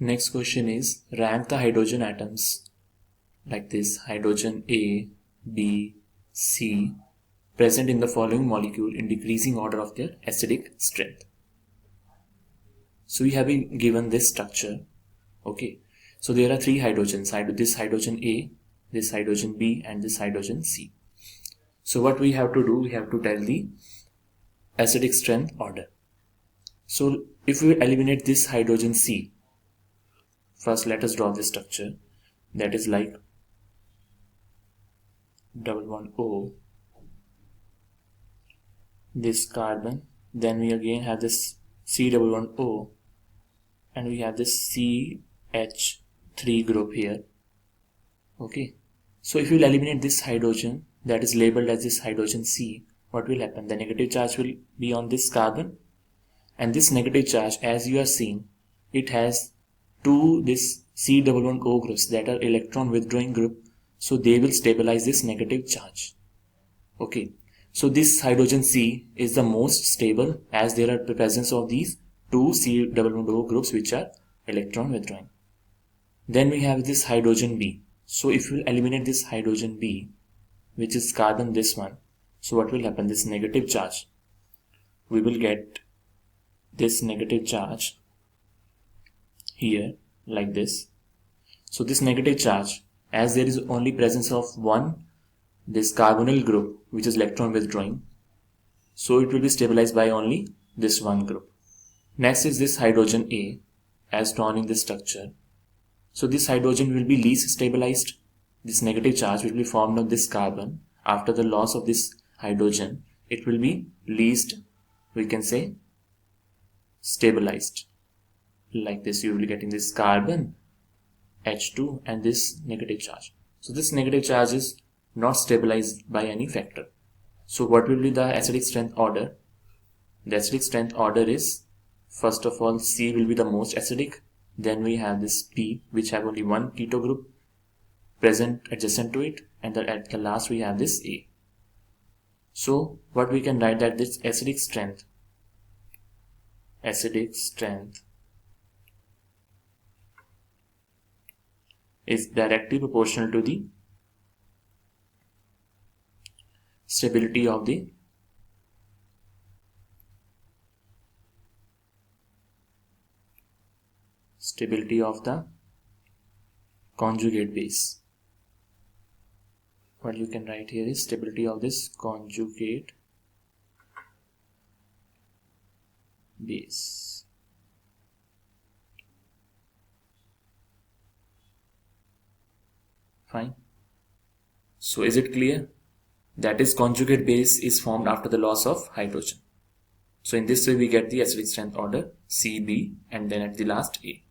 Next question is rank the hydrogen atoms like this: hydrogen A, B, C present in the following molecule in decreasing order of their acidic strength. So we have been given this structure. Okay, so there are three hydrogens, this hydrogen A, this hydrogen B, and this hydrogen C. So what we have to do, we have to tell the acidic strength order. So if we eliminate this hydrogen C, first let us draw this structure, that is like double bond O, this carbon, then we again have this C double bond O, and we have this CH3 group here. Okay, so if we will eliminate this hydrogen that is labeled as this hydrogen C, what will happen? The negative charge will be on this carbon, and this negative charge, as you are seeing, it has two this C double bond O groups that are electron withdrawing group, so they will stabilize this negative charge. Okay, so this hydrogen C is the most stable as there are the presence of these two C double bond O groups which are electron withdrawing. Then we have this hydrogen B. So if we eliminate this hydrogen B, which is carbon, this one, so what will happen? This negative charge, we will get this negative charge here like this. So this negative charge, as there is only presence of one this carbonyl group which is electron withdrawing, so it will be stabilized by only this one group. Next is this hydrogen A as drawn in this structure. So this hydrogen will be least stabilized. This negative charge will be formed on this carbon. After the loss of this hydrogen, it will be least, we can say, stabilized. Like this, you will be getting this carbon H2 and this negative charge. So this negative charge is not stabilized by any factor. So what will be the acidic strength order? The acidic strength order is, first of all, C will be the most acidic. Then we have this P, which have only one keto group present adjacent to it, and at the last we have this A. So what we can write, that this acidic strength is directly proportional to the stability of the conjugate base. What you can write here is stability of this conjugate base. Fine. So is it clear? That is, conjugate base is formed after the loss of hydrogen. So in this way we get the acidic strength order C, B, and then at the last A.